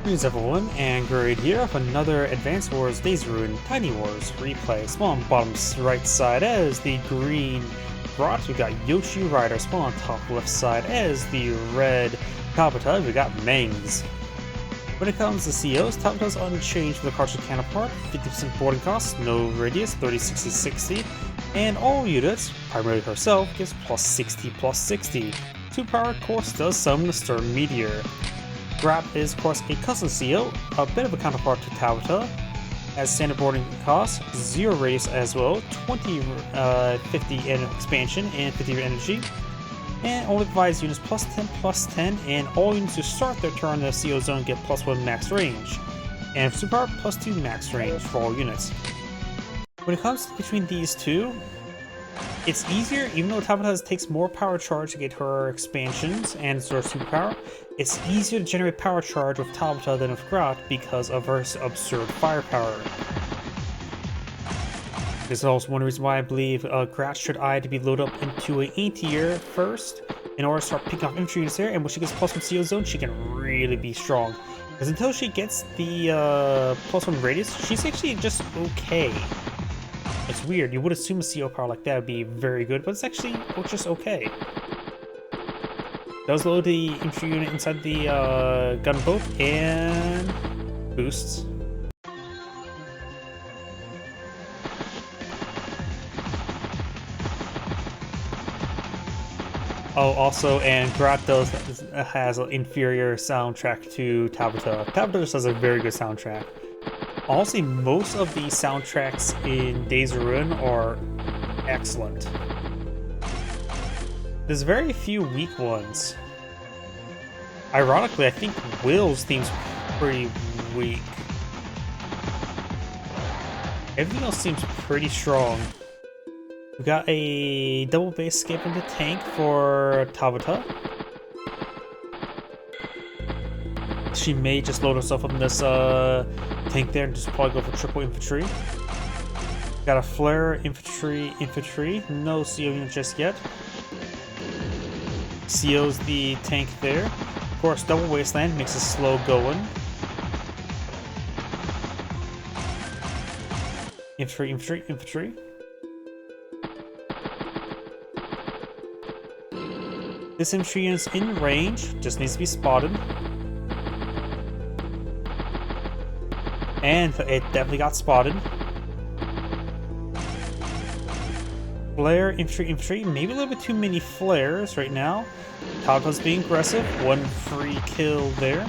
Greetings everyone, and Grat here with another Advanced Wars Days Ruin Tiny Wars replay. Small on bottom right side as the green Grat, we got Yoshierider. Small on top left side as the red Tabitha, we got Mangs. When it comes to COs, Tabitha's unchanged for the cartridge counterpart, 50% boarding cost, no radius, 30, 60, 60, and all units, primarily herself, gives plus 60, plus 60. 2 power, of course, does summon the Stern Meteor. Grat is, of course, a custom CO, a bit of a counterpart to Tabitha, as standard boarding cost, 0 radius as well, 20, 50 in expansion, and 50 energy, and only provides units plus 10, and all units who start their turn in the CO zone get plus 1 max range, and for super plus 2 max range for all units. When it comes to between these two, it's easier, even though Tabitha takes more power charge to get her expansions and her superpower, it's easier to generate power charge with Tabitha than with Grat because of her absurd firepower. This is also one reason why I believe Grat should either be loaded up into an A tier first in order to start picking off infantry units there, and when she gets plus 1 CO zone, she can really be strong. Because until she gets the plus 1 radius, she's actually just okay. It's weird, you would assume a CO power like that would be very good, but it's actually just okay. Does load the infantry unit inside the gunboat and boosts. Oh, also, and Grat has an inferior soundtrack to Tabitha. Tabitha just has a very good soundtrack. Honestly, most of the soundtracks in Days of Ruin are excellent. There's very few weak ones. Ironically, I think Will's theme's pretty weak. Everything else seems pretty strong. We got a double base escape into tank for Tabitha. She may just load herself up in this tank there and just probably go for triple infantry. Got a flare, infantry. No CO unit just yet. CO's the tank there. Of course, double wasteland makes it slow going. Infantry. This infantry unit's in range, just needs to be spotted. And it definitely got spotted. Flare, infantry. Maybe a little bit too many flares right now. Tabitha's being aggressive. 1 free kill there.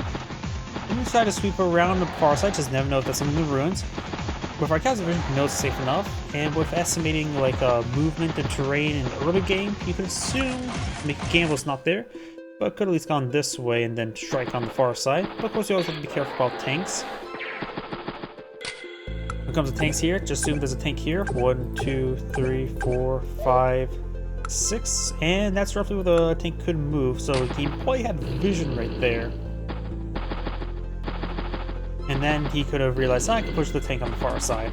And we try to sweep around the far side, just never know if that's in the ruins. With our Cap's vision, we know it's safe enough. And with estimating like movement and terrain in the early game, you could assume the gamble's not there. But could at least gone this way and then strike on the far side. But of course, you always have to be careful about tanks. When it comes to tanks here, just assume there's a tank here. 1, 2, 3, 4, 5, 6, and that's roughly where the tank could move, so he probably had vision right there. And then he could have realized, I can push the tank on the far side.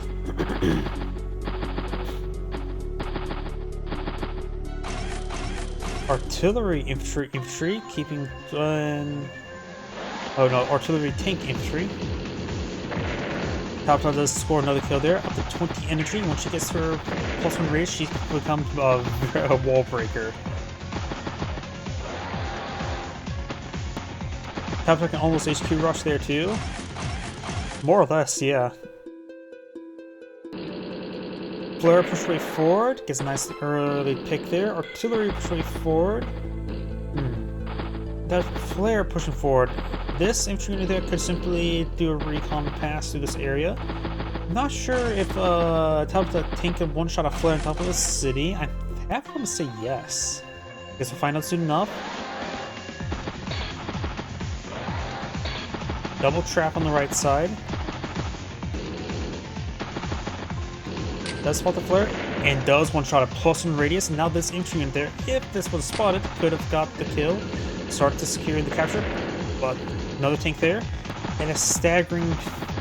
Artillery, infantry, keeping... oh no, artillery, tank, infantry. Tabitha does score another kill there, up to 20 energy. Once she gets her plus 1 rage, she becomes a wall breaker. Tabitha can almost HQ rush there too. More or less, yeah. Flare push way forward, gets a nice early pick there. Artillery push way forward. That flare pushing forward. This infantry unit there could simply do a recon pass through this area. I'm not sure if Tabitha tank can one-shot a flare on top of the city. I have to say yes. Guess we'll find out soon enough. Double trap on the right side. Does spot the flare, and does one-shot a plus 1 radius. And now this infantry unit there, if this was spotted, could have got the kill. Start to secure the capture, but another tank there, and a staggering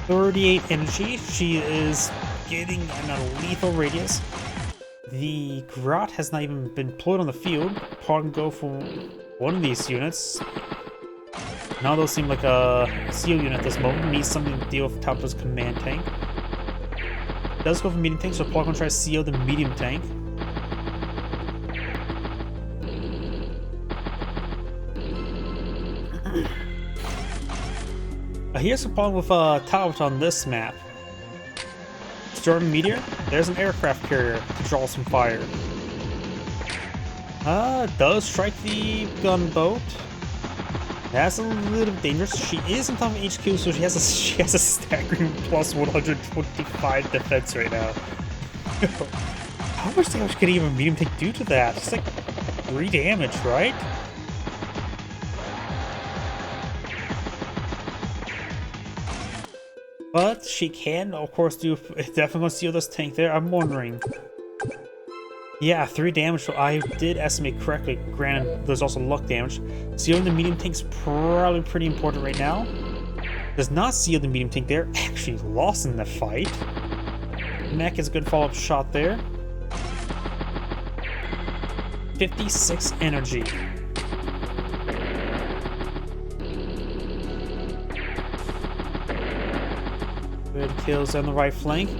38 energy. She is getting a lethal radius. The Grat has not even been deployed on the field. Pod can go for one of these units. None of those seem like a CO unit at this moment. Needs something to deal with Tabitha's command tank. Does go for medium tank, so Paul gonna try to CO the medium tank. Here's the problem with Tabitha on this map. Storm Meteor, there's an aircraft carrier to draw some fire. Does strike the gunboat. That's a little bit dangerous. She is on top of HQ, so she has a staggering plus 125 defense right now. How much damage can even medium tank do to that? It's like 3 damage, right? But she can, of course, definitely gonna seal this tank there. I'm wondering. Yeah, 3 damage, so I did estimate correctly. Granted, there's also luck damage. Sealing the medium tank's probably pretty important right now. Does not seal the medium tank there. Actually lost in the fight. Mech is a good follow-up shot there. 56 energy. Good kills on the right flank.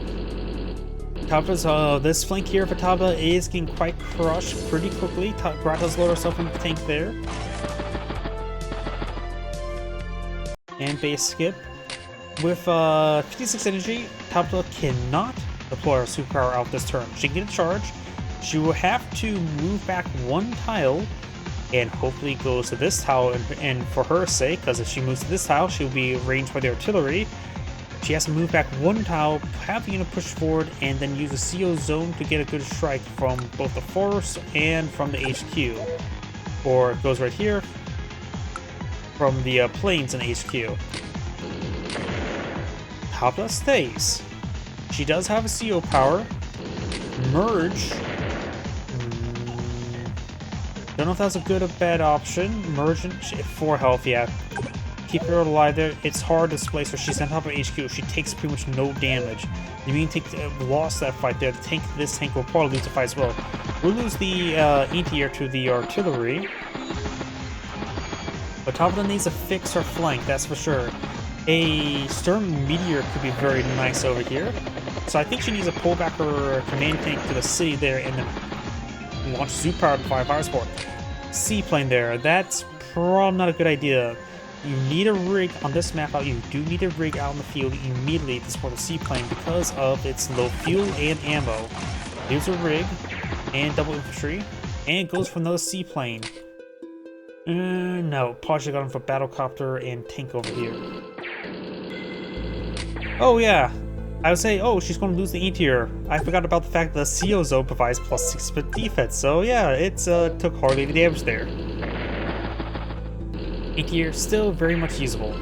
Tabitha's, this flank here for Tabitha is getting quite crushed pretty quickly. Grat does load herself in the tank there. And base skip. With 56 energy, Tabitha cannot deploy her superpower out this turn. She can get a charge. She will have to move back 1 tile and hopefully goes to this tile. And for her sake, because if she moves to this tile, she'll be ranged by the artillery. She has to move back 1 tile, have the unit push forward, and then use the CO zone to get a good strike from both the force and from the HQ. Or it goes right here from the planes in HQ. Tabitha stays. She does have a CO power. Merge. Don't know if that's a good or bad option. Merge at 4 health, yeah. Keep her alive there. It's hard to displace her. She's on top of HQ. She takes pretty much no damage. The medium tank lost that fight there. This tank will probably lose the fight as well. We'll lose the anti-air to the artillery. But Tabitha needs to fix her flank, that's for sure. A Storm Meteor could be very nice over here. So I think she needs to pull back her command tank to the city there and then launch Superpower to 5 fire support. Seaplane there. That's probably not a good idea. You need a rig on this map out. You do need a rig out in the field immediately to support the seaplane because of its low fuel and ammo. Here's a rig and double infantry, and it goes for another seaplane. No, probably got him for battlecopter and tank over here. Oh yeah, I would say, oh, she's going to lose the anti-air. I forgot about the fact that the CO zone provides plus 6% defense. So yeah, it took hardly any damage there. Anti-air still very much usable.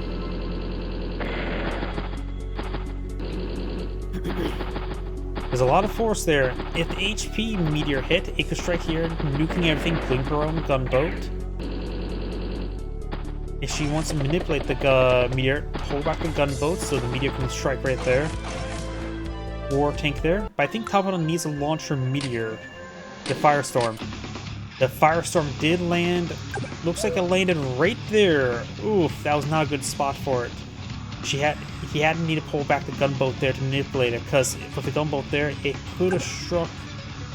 There's a lot of force there. If the HP meteor hit, it could strike here, nuking everything, including her own gunboat. If she wants to manipulate the meteor, pull back the gunboat so the meteor can strike right there. War tank there. But I think Tabitha needs to launch her meteor. The Firestorm. The Firestorm did land. Looks like it landed right there. Oof, that was not a good spot for it. He had to need to pull back the gunboat there to manipulate it, because with the gunboat there, it could have struck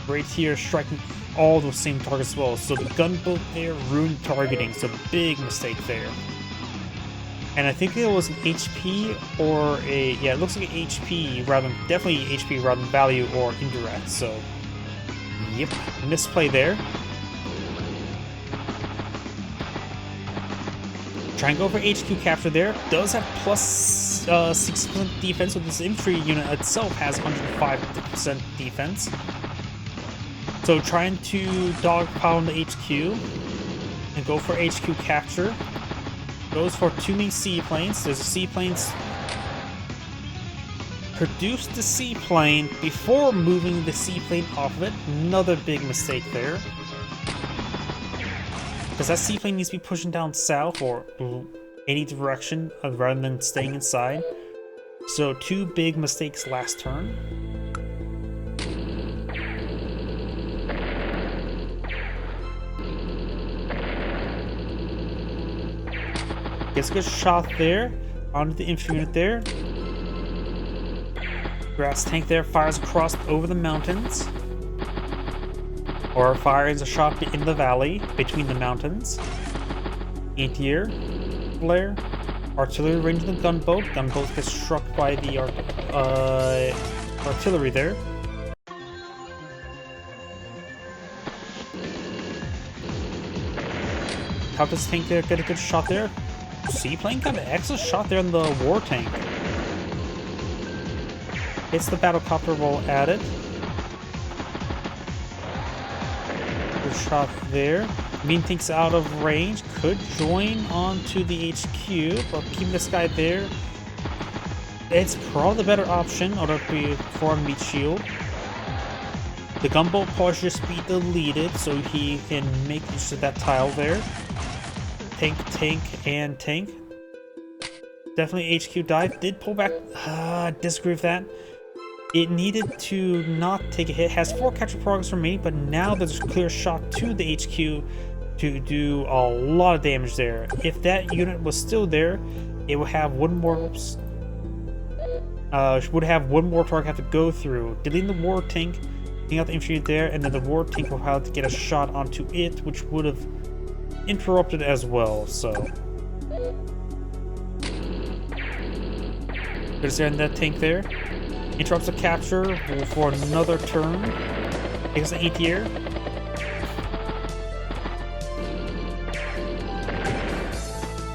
right here, striking all those same targets as well. So the gunboat there ruined targeting, so big mistake there. And I think it was an HP or a, yeah, it looks like an HP rather than, definitely HP rather than value or indirect, so yep, misplay there. Try and go for HQ capture there. Does have plus 6% defense, so this infantry unit itself has 105% defense. So trying to dogpound the HQ and go for HQ capture. Goes for 2 main seaplanes. There's a seaplanes. Produce the seaplane before moving the seaplane off of it. Another big mistake there. Because that seaplane needs to be pushing down south or any direction rather than staying inside. So 2 big mistakes last turn. Gets Gets a good shot there onto the infantry unit there. Grat's tank there fires across over the mountains. Or fires a shot in the valley between the mountains. Anti-air flare. Artillery range of the gunboat. Gunboat gets struck by the artillery there. Tabitha's tank there, get a good shot there. Seaplane got an excellent shot there on the war tank. Hits the battlecopter while at it. Good shot there. Mean tank's out of range. Could join onto the HQ, but keeping this guy there. It's probably the better option, although it be for a meat shield. The gunboat probably should just be deleted so he can make use of that tile there. Tank, tank, and tank. Definitely HQ dive. Did pull back. Disagree with that. It needed to not take a hit. Has 4 capture progress remaining, but now there's a clear shot to the HQ to do a lot of damage there. If that unit was still there, it would have one more target have to go through. Deleting the war tank, taking out the infantry there, and then the war tank will have to get a shot onto it, which would have interrupted as well, so. There's that tank there. Interrupts the capture for another turn. Takes the anti-air.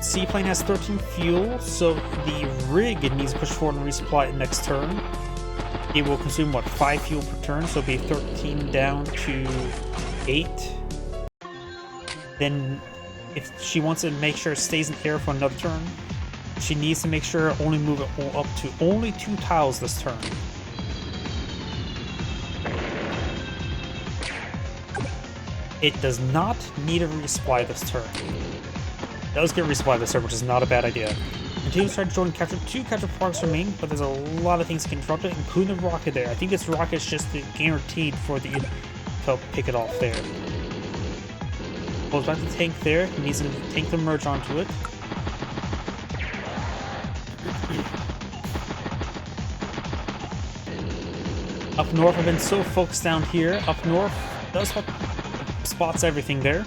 Seaplane has 13 fuel, so the rig needs to push forward and resupply it next turn. It will consume, what, 5 fuel per turn, so it'll be 13 down to 8. Then, if she wants to make sure it stays in air for another turn, she needs to make sure only move it up to only 2 tiles this turn. It does not need a resupply this turn. It does get resupply this turn, which is not a bad idea. Continue to try to join capture 2 capture progress remain, but there's a lot of things that can interrupt it, including the rocket there. I think this rocket is just guaranteed for the to pick it off there. Pulls back the tank there. He needs the tank to merge onto it. Up north, I've been so focused down here. Up north does spots everything there.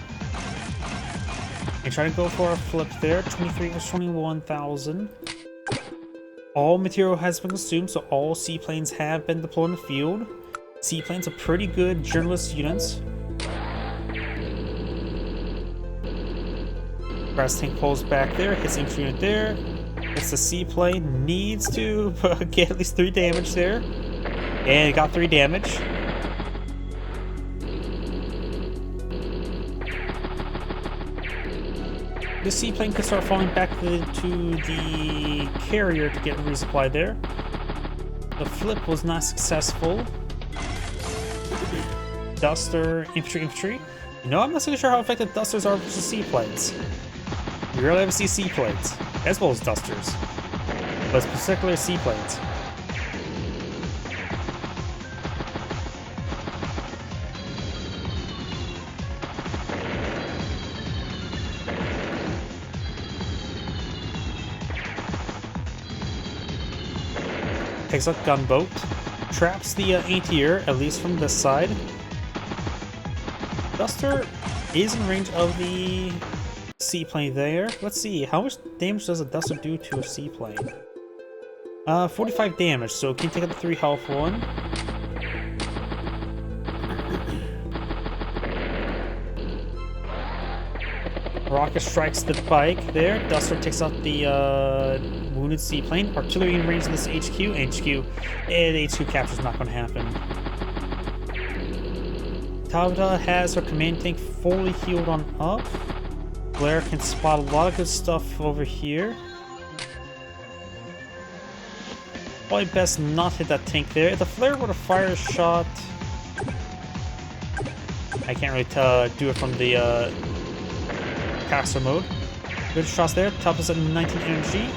And try to go for a flip there. 23 versus 21,000. All material has been consumed, so all seaplanes have been deployed in the field. Seaplanes are pretty good journalist units. Brass tank pulls back there, hits the infantry unit there. It's the seaplane, needs to get at least 3 damage there. And it got 3 damage. The seaplane could start falling back to the carrier to get resupply there. The flip was not successful. Duster, infantry. You know, I'm not so sure how effective dusters are versus seaplanes. You rarely ever see seaplanes, as well as dusters, but particularly seaplanes. Takes up gunboat, traps the anti-air, at least from this side. Duster is in range of the seaplane there. Let's see, how much damage does a Duster do to a seaplane? 45 damage, so can you take out the 3 health one? Rocket strikes the bike there. Duster takes out the wounded seaplane. Artillery in range of this HQ. The HQ capture is not going to happen. Tabitha has her command tank fully healed on up. Blair can spot a lot of good stuff over here. Probably best not hit that tank there. If the flare were to fire a shot, I can't really do it from the caster mode. Good shots there. Tabitha's at 19 energy.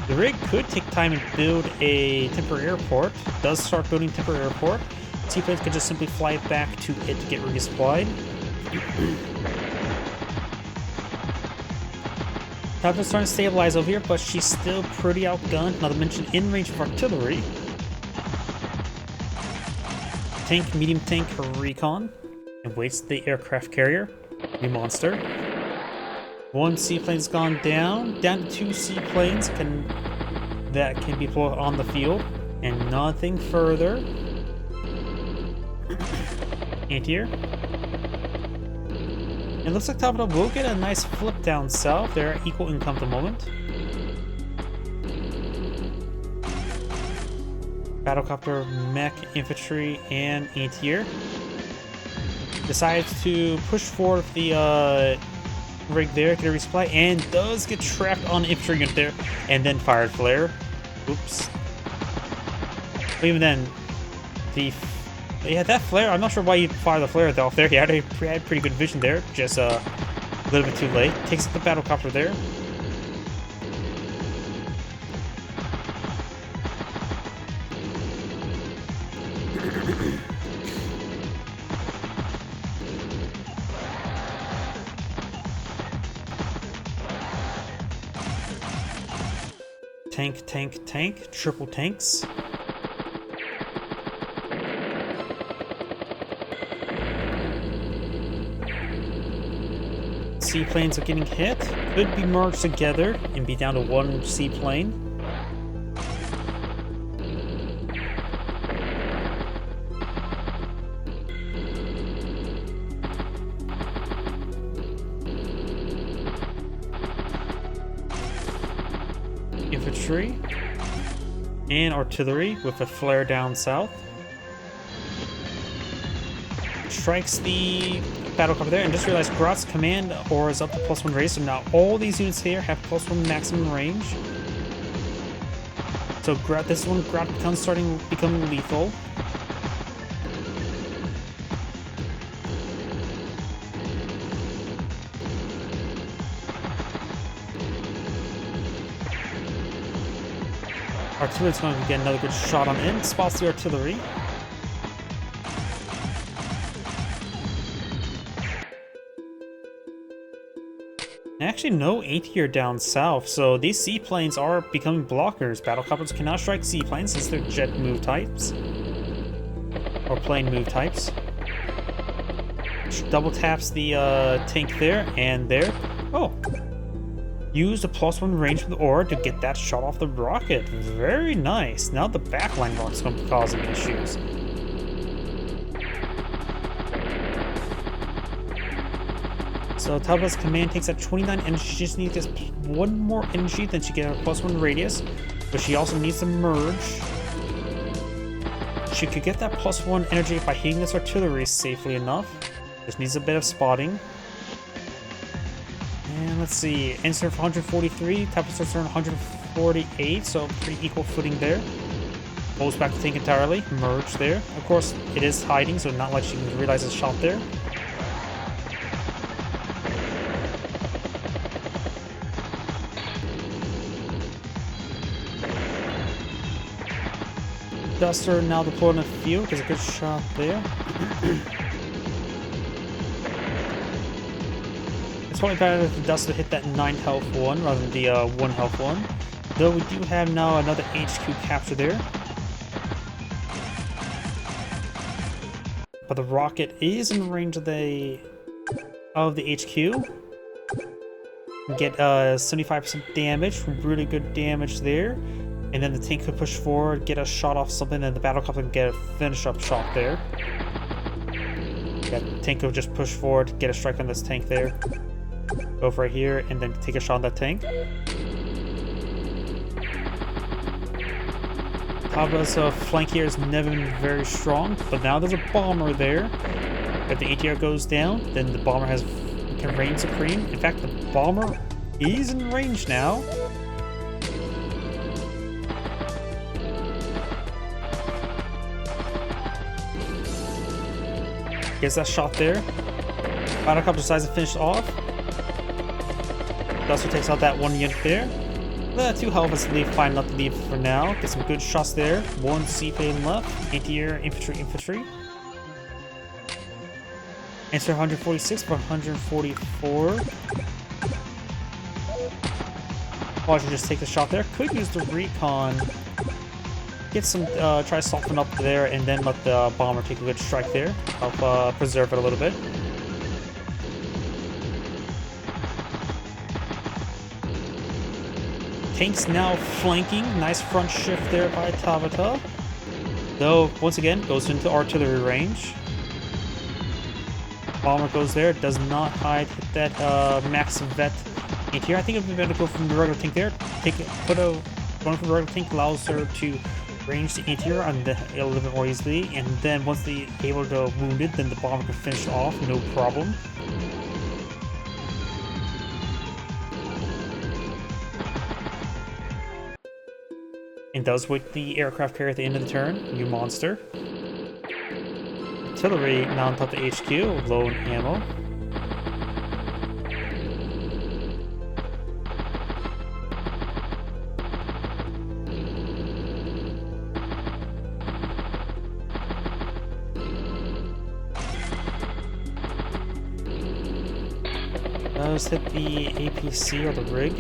The rig could take time and build a temporary airport. Does start building temporary airport. Seaplanes could just simply fly back to it to get resupplied. Tabitha's trying to stabilize over here, but she's still pretty outgunned. Not to mention in range of artillery. Tank, medium tank, recon. And waits the aircraft carrier. New monster. One seaplane's gone down. Down to two seaplanes that can be put on the field. And nothing further. Anti-air. It looks like Tabitha will get a nice flip down south. They're at equal income at the moment. Battlecopter, mech, infantry, and anti-air. Decides to push forward the rig there, get a resupply, and does get trapped on the infantry unit there, and then fired flare. Oops. But even then, yeah, that flare, I'm not sure why he fired the flare off there. He had pretty good vision there, just a little bit too late. Takes up the battlecopter there. Tank, tank, tank, triple tanks. Seaplanes are getting hit. Could be merged together and be down to one seaplane. Infantry and artillery with a flare down south. Strikes the battlecopter there, and just realized Grat's command aura is up to +1 raise, so now all these units here have +1 maximum range. So Grat becomes becoming lethal. Artillery's going to get another good shot on in. Spots the artillery. Actually, no anti-air down south, so these seaplanes are becoming blockers. Battlecopters cannot strike seaplanes since they're jet move types. Or plane move types. Double taps the tank there and there. Oh! Use the +1 range from the aura to get that shot off the rocket. Very nice. Now the backline rocket's going to be causing issues. So Tabitha's command takes at 29 energy. She just needs just one more energy, then she gets a +1 radius. But she also needs to merge. She could get that +1 energy by hitting this artillery safely enough. Just needs a bit of spotting. And let's see, enter for 143, Tabitha's turn 148, so pretty equal footing there. Pulls back the tank entirely, merge there. Of course, it is hiding, so not like she can realize it's shot there. Duster now deployed in the field, gets a good shot there. It's probably better if the Duster hit that 9 health one rather than the 1 health one. Though we do have now another HQ capture there. But the rocket is in range of the HQ. Get 75% damage, really good damage there. And then the tank could push forward, get a shot off something, and the battlecopter can get a finish-up shot there. Yeah, the tank could just push forward, get a strike on this tank there. Go right here, and then take a shot on that tank. Tabitha's flank here has never been very strong, but now there's a bomber there. If the ATR goes down, then the bomber can reign supreme. In fact, the bomber is in range now. Gets that shot there. Battlecopter decides to finish off. Duster takes out that one unit there. 2 health is fine enough to leave for now. Get some good shots there. 1 seaplane left. Anti-air, infantry. Answer 146 for 144. Well, I should just take the shot there. Could use the recon. Get some, try to soften up there, and then let the bomber take a good strike there. Help preserve it a little bit. Tank's now flanking. Nice front shift there by Tabitha. Though, once again, goes into artillery range. Bomber goes there. Does not hide. Hit that max vet into here. I think it would be better to go from the regular tank there. Put a one from the regular tank allows her to range the anti-air on the a little bit more easily. And then once they able to wound it, then the bomber can finish off. No problem. And does with the aircraft carrier at the end of the turn. You monster. Artillery now on top of the HQ. Low on ammo. Does hit the APC or the rig.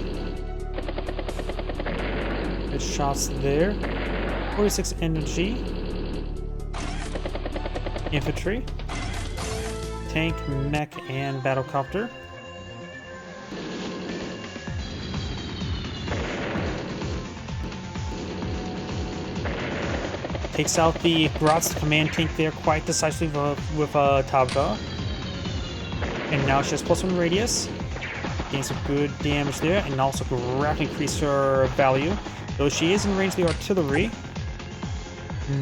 Good shots there. 46 energy. Infantry. Tank, mech, and battlecopter. Takes out the Grat's command tank there quite decisively with Tabitha. And now she has +1 radius. Gains some good damage there, and also rapidly increase her value. Though she is in range of the artillery,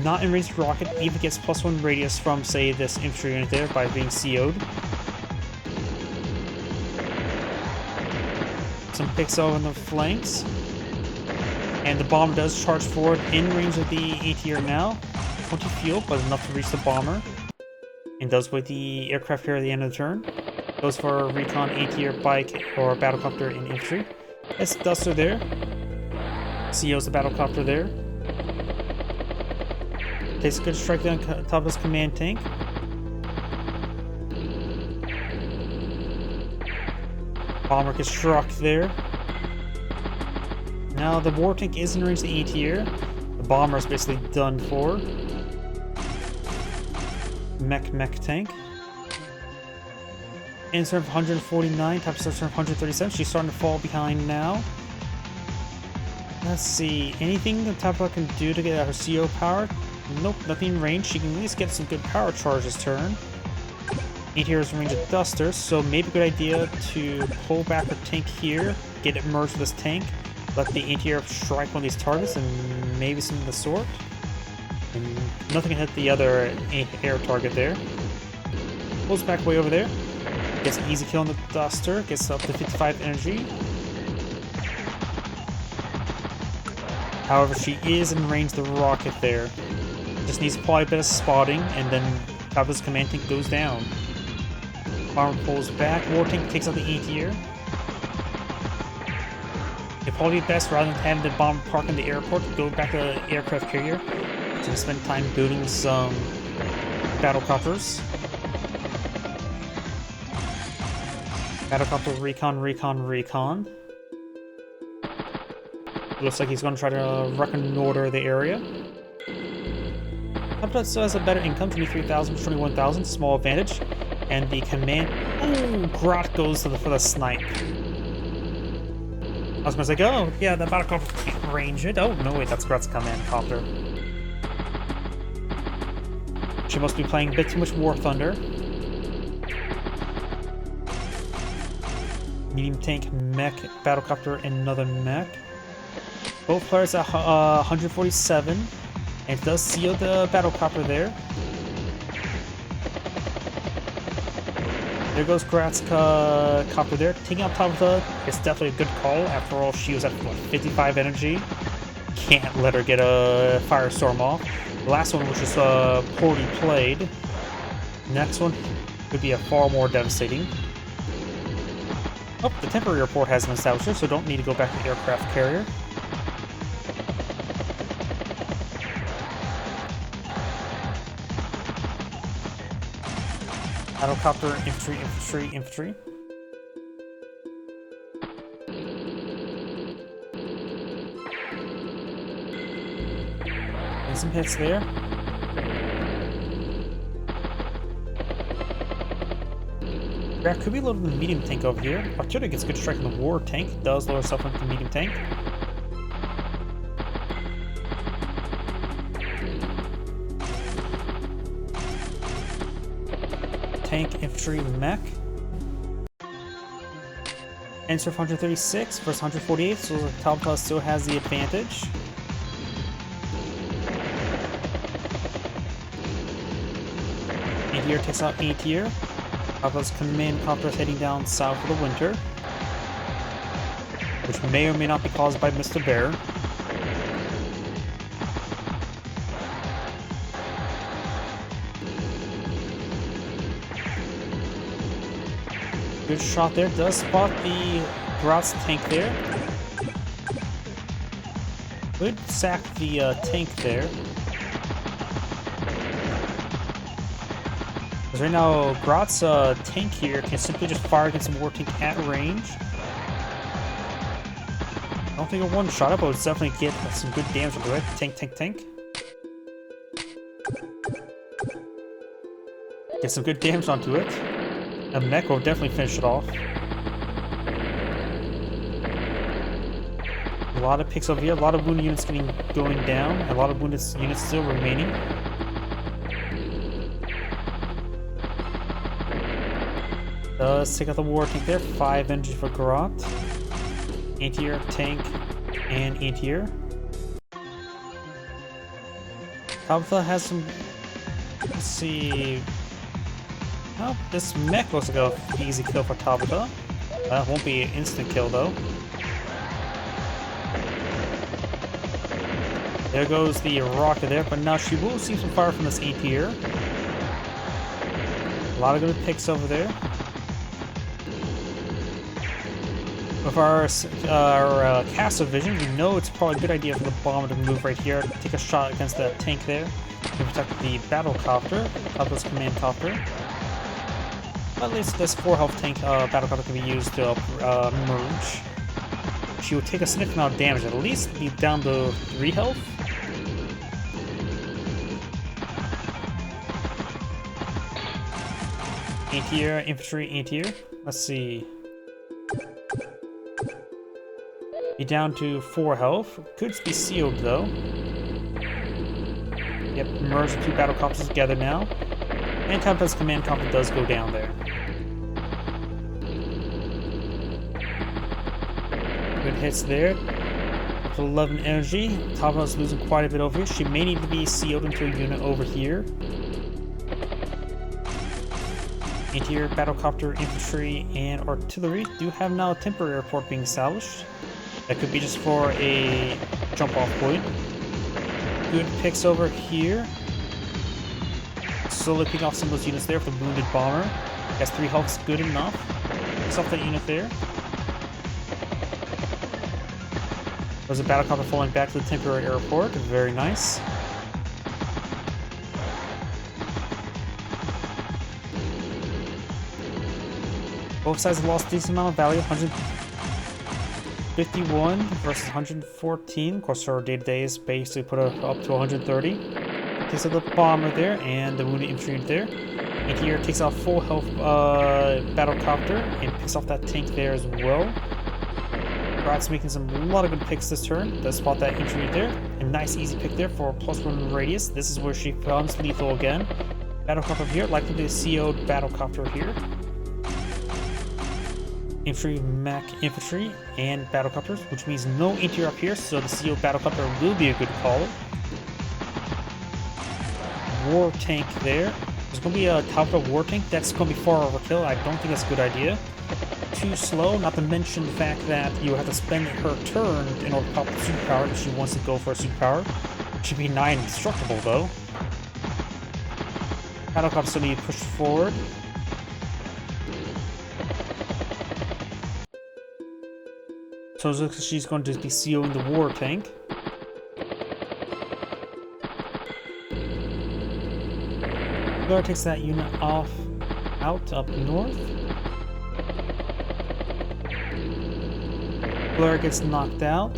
not in range of the rocket, even gets +1 radius from, say, this infantry unit there by being CO'd. Some picks over on the flanks. And the bomber does charge forward in range of the ATR now. 20 fuel, but enough to reach the bomber. And does with the aircraft carrier at the end of the turn. Goes for recon, ATR, bike, or battlecopter in infantry. That's Duster there. CO's the battlecopter there. Takes a good strike down top of his command tank. Bomber gets struck there. Now the war tank is in range of the ATR. The bomber is basically done for. Mech tank. Insert of 149, top of 137. She's starting to fall behind now. Let's see. Anything that Tabitha can do to get her CO power? Nope, nothing in range. She can at least get some good power charge this turn. ATR is in range of Duster, so maybe a good idea to pull back her tank here, get it merged with this tank, let the ATR strike one of these targets, and maybe some of the sort. And nothing can hit the other air target there. Pulls back way over there. Gets an easy kill on the Duster, gets up to 55 energy. However, she is in range of the rocket there. Just needs probably a bit of spotting, and then Tabitha's command tank goes down. Bomber pulls back, war tank takes out the ATR. It'd probably be best, rather than having the bomber park in the airport, go back to the aircraft carrier to spend time building some battlecopters. Battlecopter recon. Looks like he's going to try to reconnoiter the area. Tabitha still has a better income, 23,000, 21,000, small advantage. And the command... Oh, Grat goes for the snipe. I was going to say, oh, yeah, the battlecopter can't range it. Oh, no, wait, that's Grat's command copter. She must be playing a bit too much War Thunder. Medium tank, mech, battlecopter, and another mech. Both players at 147, and it does seal the battlecopter there. There goes Grat's copter there. Taking out Tabitha is definitely a good call. After all, she was at what, 55 energy. Can't let her get a firestorm off. The last one was just poorly played. Next one could be a far more devastating. Oh, the temporary report has been established here, so don't need to go back to the aircraft carrier. Battlecopter, infantry. And some hits there. Grat could be loaded with the medium tank over here. Artillery gets good strike on the war tank. Does lower itself into the medium tank. Tank, infantry, mech. Enter 136 versus 148, so Tabitha still has the advantage. Anti-air takes out anti-air. Tabitha's command copter is heading down south for the winter, which may or may not be caused by Mr. Bear. Good shot there. Does spot the Grat's tank there. Could sack the tank there. Because right now, Grat's tank here can simply just fire against a war tank at range. I don't think a one-shot it, but it's definitely get some good damage with it. Tank, tank, tank. Get some good damage onto it. A mech will definitely finish it off. A lot of picks over here, a lot of wounded units going down, a lot of wounded units still remaining. Does take out the war tank there, 5 energy for Grat. Anti-air, tank, and anti-air. Tabitha has some, let's see. Oh, this mech looks like an easy kill for Tabitha. That won't be an instant kill though. There goes the rocket there, but now she will see some fire from this anti-air. A lot of good picks over there. With our castle vision, we know it's probably a good idea for the bomber to move right here, take a shot against the tank there, and protect the battle copter, Tabitha's command copter. At least this 4 health tank battle copter can be used to merge. She will take a significant amount of damage, at least be down to 3 health. Anti-air, infantry, anti-air. Let's see. Be down to 4 health. Could be sealed though. Yep, merge the 2 battle copters together now. And Tabitha's command copter does go down there. Good hits there. Up to 11 energy. Tabitha's losing quite a bit over here. She may need to be sealed into a unit over here. Anti-air, battlecopter, infantry, and artillery do have now a temporary airport being established. That could be just for a jump-off point. Good picks over here. Slowly picking off some of those units there for the wounded bomber. Has 3 health is good enough. Picks off that unit there. There's a battlecopter falling back to the temporary airport. Very nice. Both sides have lost a decent amount of value. 151 versus 114. Of course, our day-to-day is basically put up to 130. Takes out the bomber there and the wounded infantry there. Anti-air takes out full health battlecopter and picks off that tank there as well. Grat's making a lot of good picks this turn. Does spot that infantry there. A nice easy pick there for a +1 radius. This is where she becomes lethal again. Battlecopter here, likely to be a CO'd battlecopter here. Infantry, mech, infantry, and battlecopters, which means no anti-air up here, so the CO battlecopter will be a good call. War tank there. There's going to be a Tabitha war tank. That's going to be far overkill. I don't think that's a good idea. Too slow, not to mention the fact that you have to spend her turn in order to pop the superpower if she wants to go for a superpower. Should be nigh indestructible though. Battlecopter still need to push forward. So it looks like she's going to be COing the war tank. Grat takes that unit out up north. Grat gets knocked out.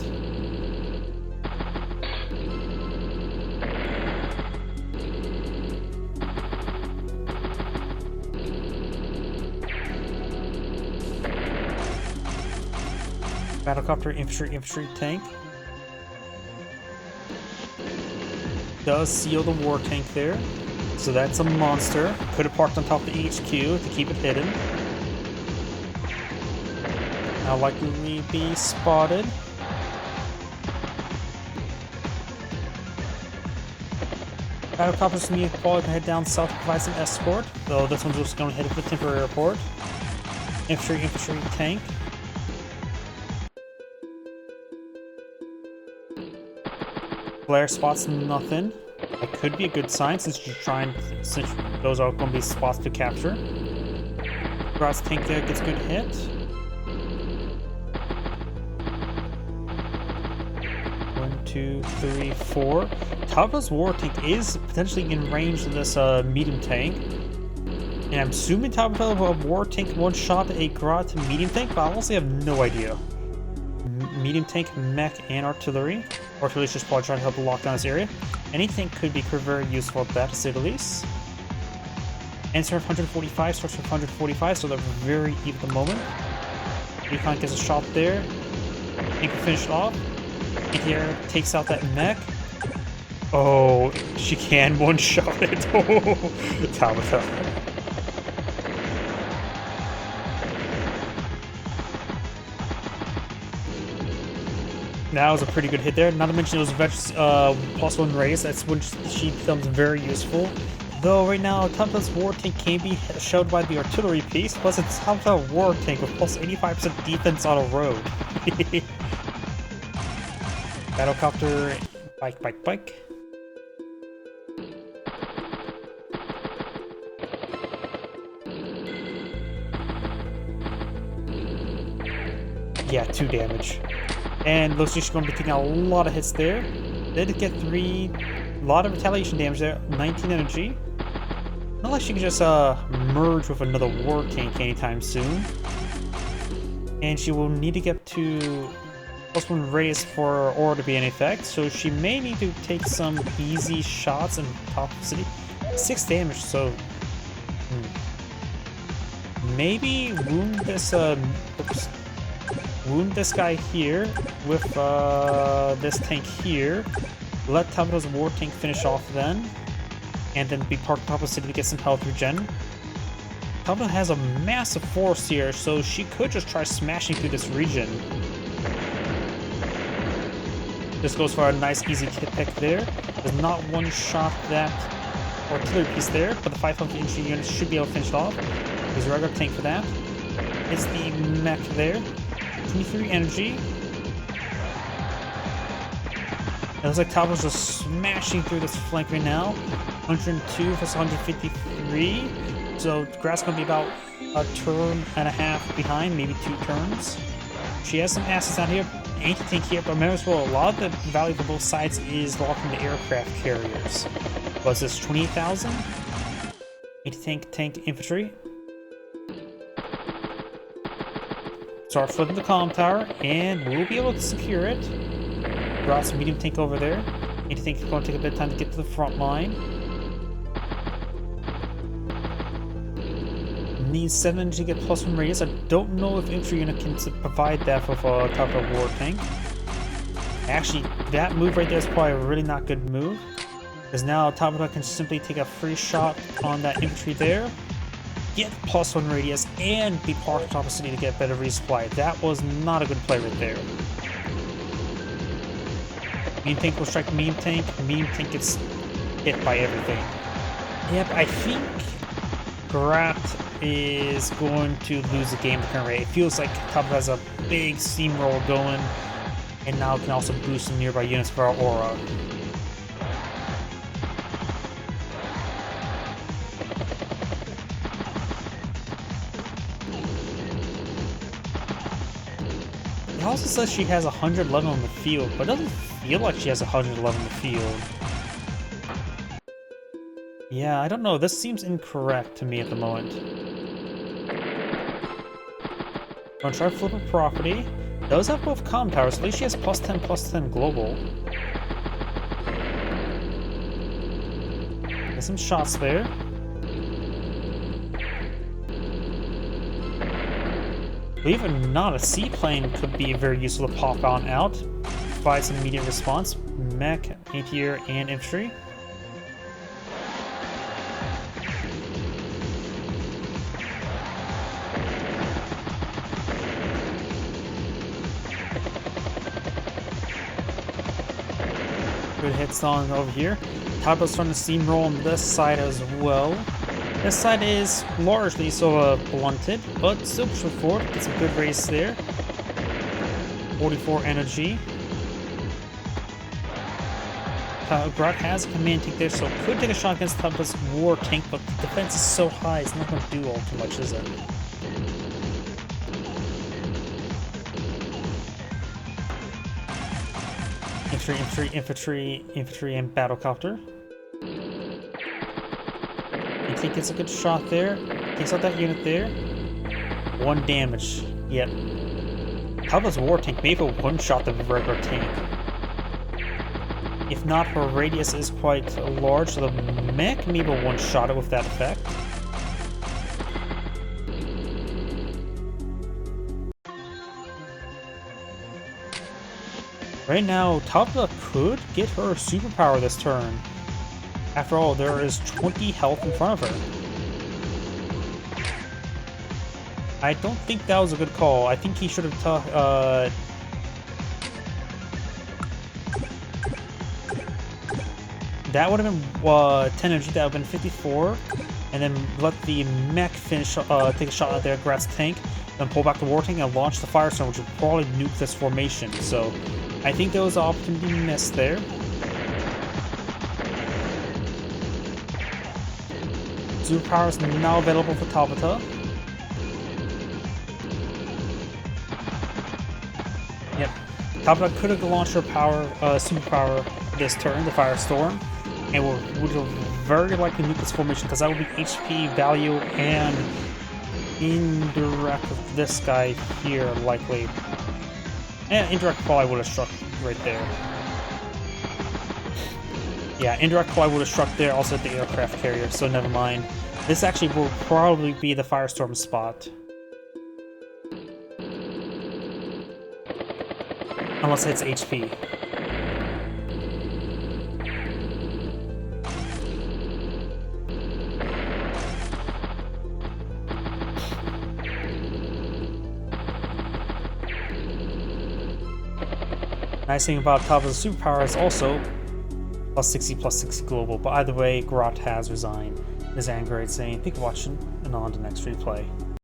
Battlecopter, infantry, tank. Does seal the war tank there. So that's a monster. Could have parked on top of the HQ to keep it hidden. Now likely be spotted. Battlecopter's going to probably head down south to provide some escort, though this one's just going to head to the temporary airport. Infantry, tank. Flare spots nothing. That could be a good sign since those are going to be spots to capture. Grat's tank there gets a good hit. One, two, three, four. Tabitha's war tank is potentially in range of this medium tank. And I'm assuming Tabitha will war tank one-shot a Grat medium tank, but I honestly have no idea. Medium tank, mech, and artillery. Artillery's just probably trying to help lock down this area. Any tank could be very useful at that, to say the least. And start 145, starts with 145, so they're very even at the moment. Recon gets a shot there. Tank can finish it off. Here takes out that mech. Oh, she can one-shot it. Oh, Tabitha. That was a pretty good hit there. Not to mention it was +1 raise. That's when she becomes very useful. Though right now, Tabitha's war tank can be shelled by the artillery piece. Plus, it's Tabitha war tank with plus 85% defense on a road. Battlecopter, bike. Yeah, 2 damage. And looks like she's going to be taking a lot of hits there. Did get 3, a lot of retaliation damage there, 19 energy. Not like she can just merge with another war tank anytime soon. And she will need to get to +1 raise for aura to be in effect, so she may need to take some easy shots in top of the city. 6 damage, so maybe wound this guy here with this tank here. Let Tabitha's war tank finish off then, and then be parked on top of the city to get some health regen. Tabitha has a massive force here, so she could just try smashing through this region. This goes for a nice easy pick there. Does not one-shot that artillery piece there, but the 500 infantry unit should be able to finish it off. There's a regular tank for that. It's the mech there. 23 energy. It looks like Tabitha's just smashing through this flank right now. 102 versus 153. So Grat's gonna be about a turn and a half behind, maybe 2 turns. She has some assets out here. Anti-tank here, but remember as well, a lot of the value for both sides is locking the aircraft carriers. Was this 28,000? Anti-tank, tank, infantry. Start flipping the comm tower, and we'll be able to secure it. Brought some medium tank over there. Anti-tank is going to take a bit of time to get to the front line. Needs 7 energy to get +1 radius. I don't know if infantry unit can provide that with a top of war tank. Actually, that move right there is probably a really not good move, because now Tabitha can simply take a free shot on that infantry there, get +1 radius, and be parked on top of the city to get better resupply. That was not a good play right there. Medium tank will strike medium tank. Medium tank gets hit by everything. Yep, I think Grat is going to lose the game at the current rate. It feels like Tabitha has a big steamroll going, and now can also boost some nearby units for our aura. It also says she has 111 on the field, but it doesn't feel like she has 111 on the field. Yeah, I don't know. This seems incorrect to me at the moment. I'm gonna try to flip a property. Does have both comm towers, at least she has +10/+10 global. Get some shots there. Believe it or not, a seaplane could be very useful to pop on out, provide some immediate response, mech, anti-air, and infantry. Good hits on over here. Tabitha's starting to steamroll on this side as well. This side is largely sort of blunted, but still pushing forward. Gets a good race there. 44 energy. Grat has a command tank there, so could take a shot against Tabitha's war tank, but the defense is so high, it's not going to do all too much, is it? Infantry, and battlecopter. He gets a good shot there. Takes out that unit there. 1 damage. Yep. Tabitha's war tank may have one-shot the regular tank. If not, her radius is quite large, so the mech may have one-shot it with that effect. Right now, Tabitha could get her superpower this turn. After all, there is 20 health in front of her. I don't think that was a good call. I think he should have that would have been 10 energy, that would have been 54. And then let the mech finish, take a shot at their Grat's tank, then pull back the war tank and launch the Firestorm, which would probably nuke this formation. So I think there was an opportunity missed there. Superpower is now available for Tabitha. Yep. Tabitha could have launched her superpower this turn, the Firestorm, and would have very likely nuke this formation because that would be HP value and indirect with this guy here, likely. And indirect probably would have struck right there. Yeah, indirect probably would have struck there, also at the aircraft carrier, so never mind. This actually will probably be the Firestorm spot. Unless it's HP. Nice thing about Tabitha's superpower is also +60/+60 global, but either way, Grat has resigned. This is Angrade saying, thank you for watching, and on to the next replay.